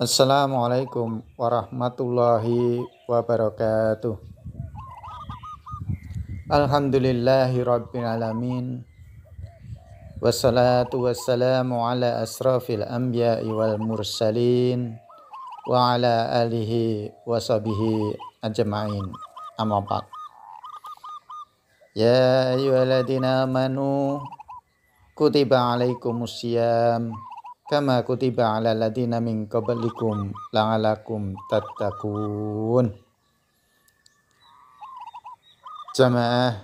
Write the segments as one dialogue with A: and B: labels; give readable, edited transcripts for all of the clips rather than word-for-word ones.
A: Assalamualaikum warahmatullahi wabarakatuh. Alhamdulillahi rabbil alamin. Wassalatu wassalamu ala asrafil anbiya'i wal mursalin wa ala alihi wa sahbihi ajma'in. Amma ba'd. Ya ayyuhalladzina amanu kutiba alaikumusiyam kama kutiba ala ladina min qablikum la'alakum tattaqun. Jamaah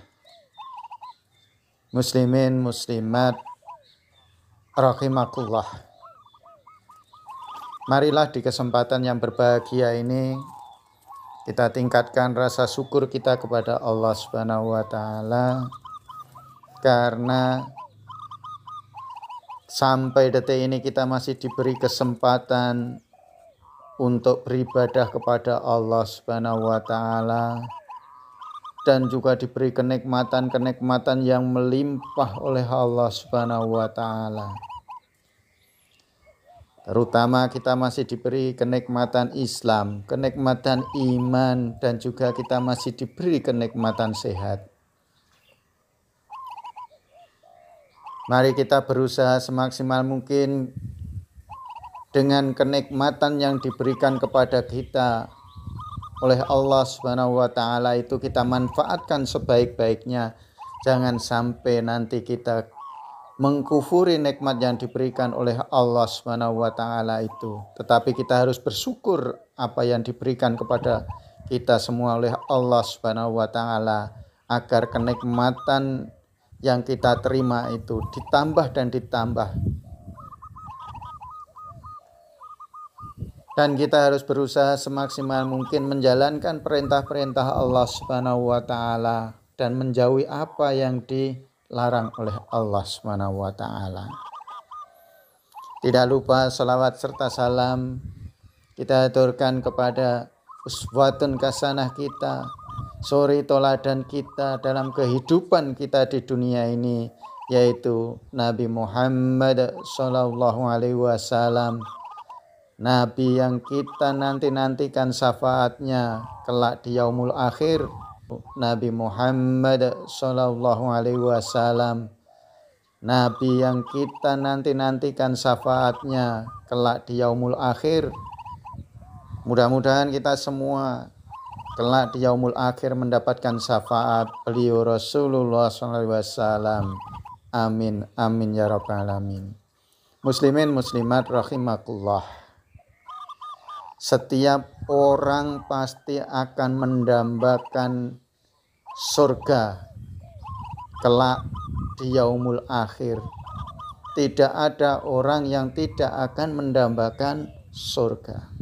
A: muslimin muslimat rahimakumullah. Marilah di kesempatan yang berbahagia ini kita tingkatkan rasa syukur kita kepada Allah Subhanahu wa taala karena sampai detik ini kita masih diberi kesempatan untuk beribadah kepada Allah Subhanahu wa taala dan juga diberi kenikmatan-kenikmatan yang melimpah oleh Allah Subhanahu wa taala. Terutama kita masih diberi kenikmatan Islam, kenikmatan iman, dan juga kita masih diberi kenikmatan sehat. Mari kita berusaha semaksimal mungkin dengan kenikmatan yang diberikan kepada kita oleh Allah Subhanahu wa taala itu kita manfaatkan sebaik-baiknya. Jangan sampai nanti kita mengkufuri nikmat yang diberikan oleh Allah Subhanahu wa taala itu. Tetapi kita harus bersyukur apa yang diberikan kepada kita semua oleh Allah Subhanahu wa taala agar kenikmatan yang kita terima itu ditambah dan ditambah. Dan kita harus berusaha semaksimal mungkin menjalankan perintah-perintah Allah Subhanahu wa taala dan menjauhi apa yang dilarang oleh Allah Subhanahu wa taala. Tidak lupa salawat serta salam kita aturkan kepada uswatun hasanah kita, suri toladan kita dalam kehidupan kita di dunia ini, yaitu Nabi Muhammad sallallahu alaihi wasallam, Nabi yang kita nantikan syafaatnya kelak di yaumul akhir. Nabi Muhammad sallallahu alaihi wasallam, Nabi yang kita nantikan syafaatnya kelak di yaumul akhir. Mudah-mudahan kita semua kelak di yaumul akhir mendapatkan syafaat beliau Rasulullah SAW. Amin, amin ya rabbal alamin. Muslimin muslimat rahimakumullah. Setiap orang pasti akan mendambakan surga kelak di yaumul akhir. Tidak ada orang yang tidak akan mendambakan surga.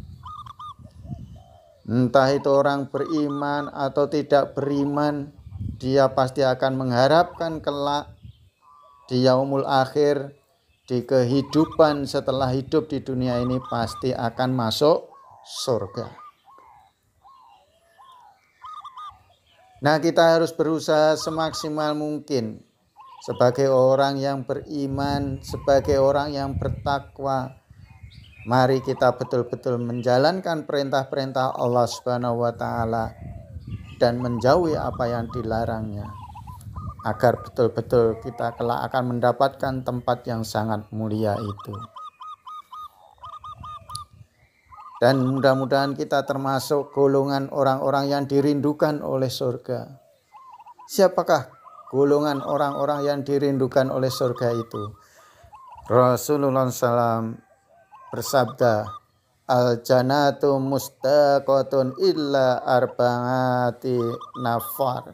A: Entah itu orang beriman atau tidak beriman, dia pasti akan mengharapkan kelak di yaumul akhir, di kehidupan setelah hidup di dunia ini pasti akan masuk surga. Nah, kita harus berusaha semaksimal mungkin sebagai orang yang beriman, sebagai orang yang bertakwa. Mari kita betul-betul menjalankan perintah-perintah Allah Subhanahu wa taala dan menjauhi apa yang dilarangnya, agar betul-betul kita kelak akan mendapatkan tempat yang sangat mulia itu. Dan mudah-mudahan kita termasuk golongan orang-orang yang dirindukan oleh surga. Siapakah golongan orang-orang yang dirindukan oleh surga itu? Rasulullah SAW bersabda, al-jannatu mustaqatun illa arba'ati nafar.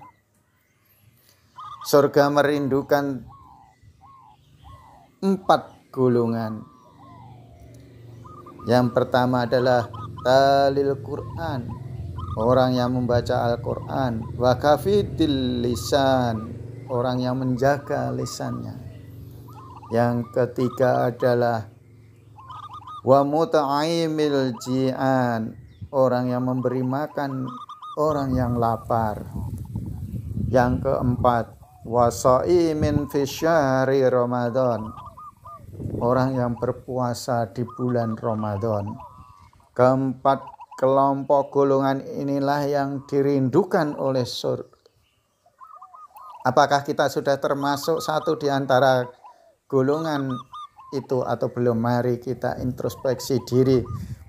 A: Surga merindukan 4 golongan. Yang pertama adalah talil Quran, orang yang membaca Al-Quran. Wa kafidil lisan, orang yang menjaga lisannya. Yang ketiga adalah wa muta'imil ji'an, orang yang memberi makan orang yang lapar. Yang keempat, wasaimin fi syahri Ramadan, orang yang berpuasa di bulan Ramadan. Keempat kelompok golongan inilah yang dirindukan oleh surga. Apakah kita sudah termasuk satu di antara golongan itu atau belum? Mari kita introspeksi diri.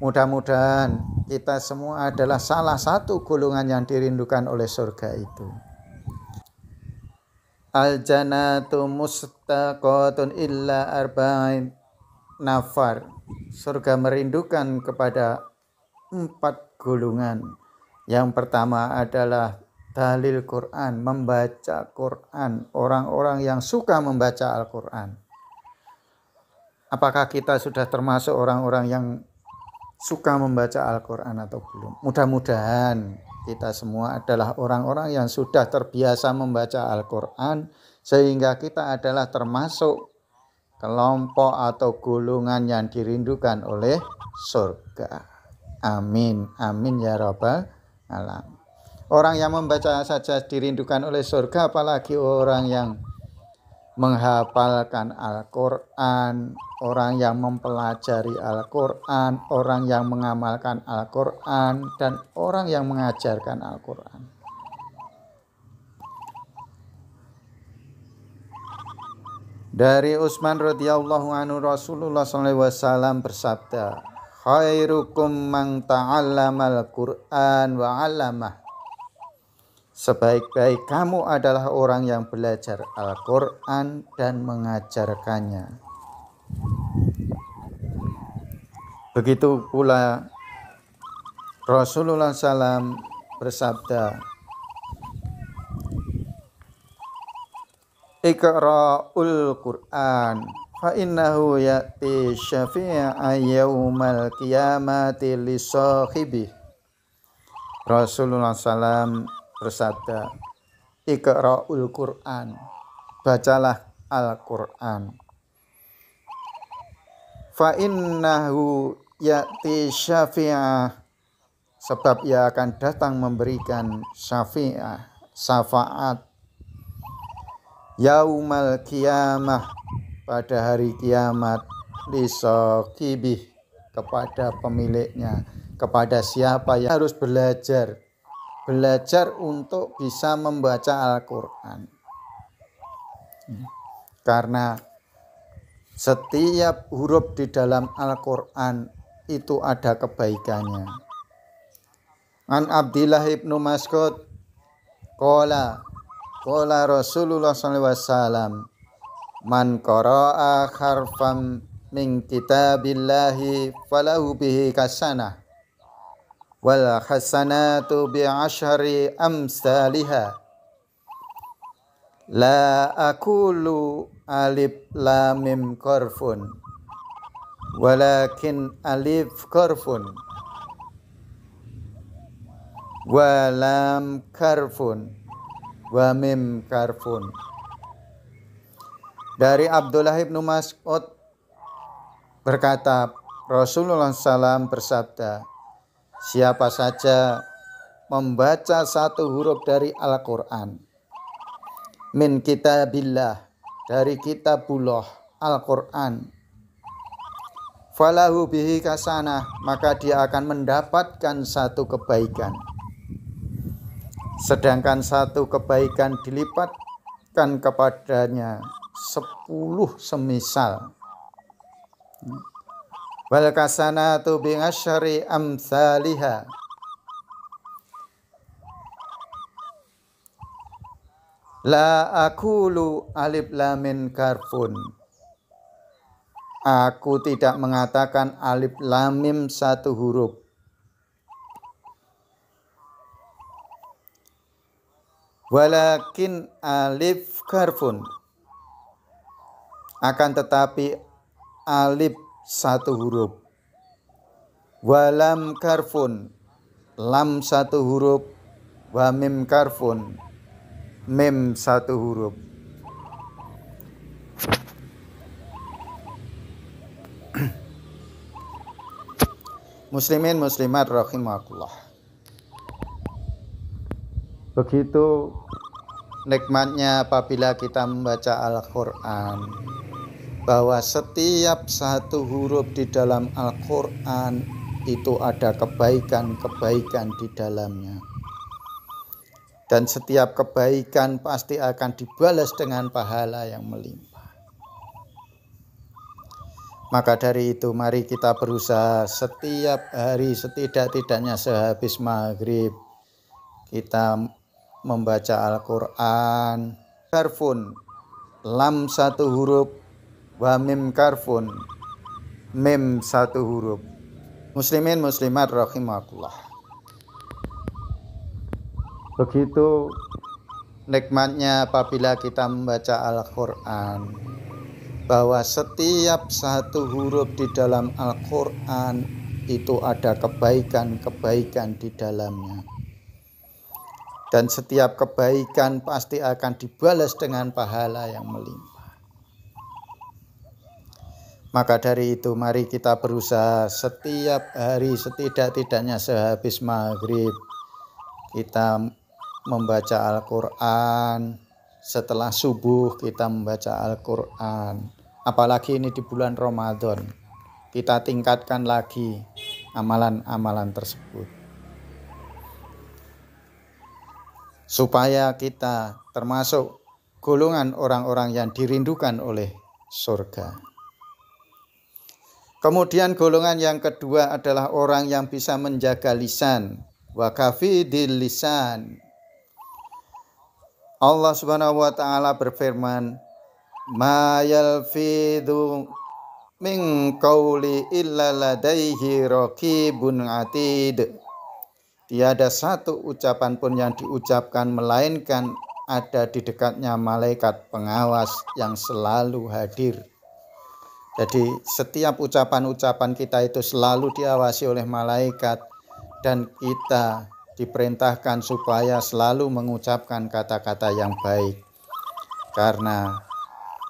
A: Mudah-mudahan kita semua adalah salah satu golongan yang dirindukan oleh surga itu. Al-jannatu mustaqatun illa arba'in nafar. Surga merindukan kepada 4 golongan. Yang pertama adalah dalil Quran, membaca Quran, orang-orang yang suka membaca Al-Quran. Apakah kita sudah termasuk orang-orang yang suka membaca Al-Quran atau belum? Mudah-mudahan kita semua adalah orang-orang yang sudah terbiasa membaca Al-Quran, sehingga kita adalah termasuk kelompok atau golongan yang dirindukan oleh surga. Amin, amin ya rabbal alamin. Orang yang membaca saja dirindukan oleh surga, apalagi orang yang menghafalkan Al-Quran, orang yang mempelajari Al-Quran, orang yang mengamalkan Al-Quran, dan orang yang mengajarkan Al-Quran. Dari Utsman radhiyallahu anhu, Rasulullah SAW bersabda, khairukum man ta'allamal Qur'an wa 'allamah. Sebaik-baik kamu adalah orang yang belajar Al-Quran dan mengajarkannya. Begitu pula Rasulullah SAW bersabda, Iqra'ul Qur'an fa innahu ya'ti syafi'a yaumal qiyamati li sahibi. Rasulullah SAW bersabda, Iqra'ul Qur'an, bacalah Al-Quran. Fa innahu ya'ti syafi'ah, sebab ia akan datang memberikan syafi'ah, syafaat, yaumal qiyamah, pada hari kiamat, lisaqibih, kepada pemiliknya, kepada siapa yang harus belajar untuk bisa membaca Al-Quran. Karena setiap huruf di dalam Al-Quran itu ada kebaikannya. An Abdillah ibnu Mas'ud qala Rasulullah SAW, man qara'a harfan min kitabillahi falahu bihi hasanah wal hasanatu bi asyari amsalihha. La aqulu alif lam mim qarfun walakin alif qarfun wa lam karfun wa mim karfun. Dari Abdullah ibnu Mas'ud berkata, Rasulullah SAW bersabda, siapa saja membaca satu huruf dari Al-Quran, min kitabillah, dari kitabullah Al-Quran, falahu bihi hasanah, maka dia akan mendapatkan satu kebaikan. Sedangkan satu kebaikan dilipatkan kepadanya 10 semisal. Wal hasanatu bi asyri amsalihha. La aqulu alif lam mim karfun. Aku tidak mengatakan alif lam mim satu huruf. Walakin alif karfun. Akan tetapi alif satu huruf. Walam karfun, lam satu huruf. Wa mim karfun, mim satu huruf. Muslimin muslimat rahimakumullah. Begitu nikmatnya apabila kita membaca Al-Quran, bahwa setiap satu huruf di dalam Al-Quran itu ada kebaikan-kebaikan di dalamnya. Dan setiap kebaikan pasti akan dibalas dengan pahala yang melimpah. Maka dari itu mari kita berusaha setiap hari setidak-tidaknya sehabis maghrib kita membaca Al-Quran. Karfun, lam satu huruf, wa mim karfun, mim satu huruf. Muslimin muslimat rahimakumullah. Begitu nikmatnya apabila kita membaca Al-Quran, bahwa setiap satu huruf di dalam Al-Quran itu ada kebaikan-kebaikan di dalamnya. Dan setiap kebaikan pasti akan dibalas dengan pahala yang melimpah. Maka dari itu mari kita berusaha setiap hari setidak-tidaknya sehabis maghrib kita membaca Al-Quran. Setelah subuh kita membaca Al-Quran. Apalagi ini di bulan Ramadan, kita tingkatkan lagi amalan-amalan tersebut, supaya kita termasuk golongan orang-orang yang dirindukan oleh surga. Kemudian golongan yang kedua adalah orang yang bisa menjaga lisan. Wa kafidil lisan. Allah Subhanahu wa taala berfirman, "Ma yalfidhu min qauli illa ladaihi raqibun atid." Tiada satu ucapan pun yang diucapkan melainkan ada di dekatnya malaikat pengawas yang selalu hadir. Jadi setiap ucapan-ucapan kita itu selalu diawasi oleh malaikat, dan kita diperintahkan supaya selalu mengucapkan kata-kata yang baik. Karena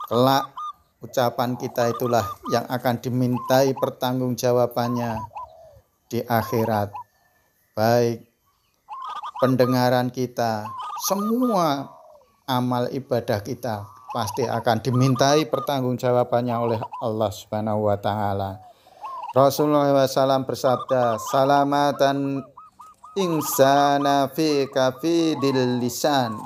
A: kelak ucapan kita itulah yang akan dimintai pertanggungjawabannya di akhirat. Baik pendengaran kita, semua amal ibadah kita pasti akan dimintai pertanggungjawabannya oleh Allah Subhanahu wa taala. Rasulullah SAW bersabda, "Salamatan insana fi kafidil lisan."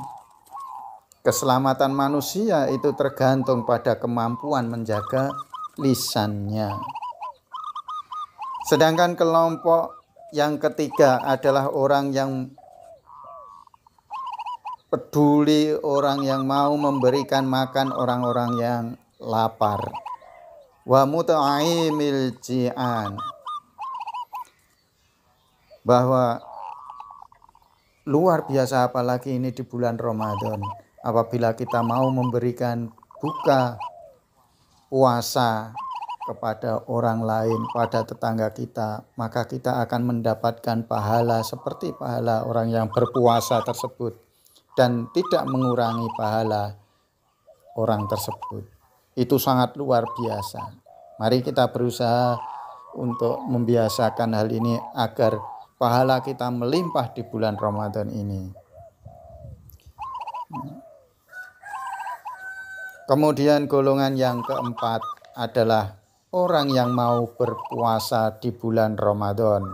A: Keselamatan manusia itu tergantung pada kemampuan menjaga lisannya. Sedangkan kelompok yang ketiga adalah orang yang peduli, orang yang mau memberikan makan orang-orang yang lapar. Wa muta'imil ji'an. Bahwa luar biasa apalagi ini di bulan Ramadan, apabila kita mau memberikan buka puasa kepada orang lain, pada tetangga kita, maka kita akan mendapatkan pahala seperti pahala orang yang berpuasa tersebut, dan tidak mengurangi pahala orang tersebut. Itu sangat luar biasa. Mari kita berusaha untuk membiasakan hal ini agar pahala kita melimpah di bulan Ramadan ini. Kemudian golongan yang keempat adalah orang yang mau berpuasa di bulan Ramadan.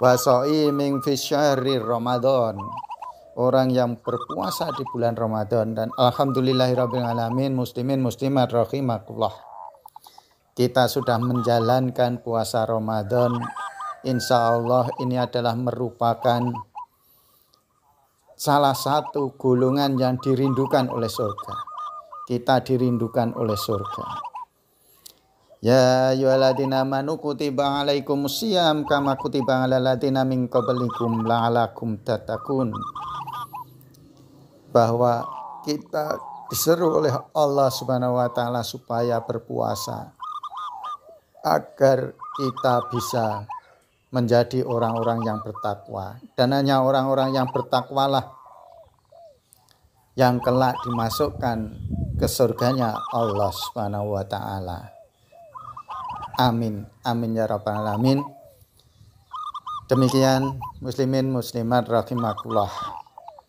A: Wa shaimin fi syahri Ramadan. Orang yang berpuasa di bulan Ramadan, dan alhamdulillahirabbil alamin, muslimin muslimat rahimakumullah. Kita sudah menjalankan puasa Ramadan. Insya Allah ini adalah merupakan salah satu golongan yang dirindukan oleh surga. Kita dirindukan oleh surga. Ya ayyuhalladzina amanu kutiba alaikumusiyam kama kutiba alal ladzina min qablikum la'alakum tattaqun. Bahwa kita diseru oleh Allah Subhanahu wa taala supaya berpuasa agar kita bisa menjadi orang-orang yang bertakwa, dan hanya orang-orang yang bertakwalah yang kelak dimasukkan ke surganya Allah Subhanahu wa taala. Amin amin ya rabbal alamin. Demikian muslimin muslimat rahimakumullah,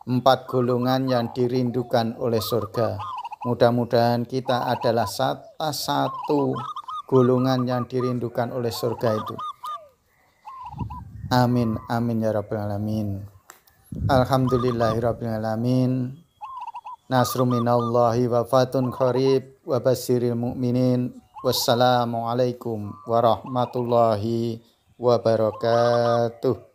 A: 4 golongan yang dirindukan oleh surga. Mudah-mudahan kita adalah salah satu golongan yang dirindukan oleh surga itu. Amin amin ya rabbal alamin. Alhamdulillahirabbil alamin. Nasrun minallahi wa fatun qarib wa basyiril mu'minin. Wassalamualaikum warahmatullahi wabarakatuh.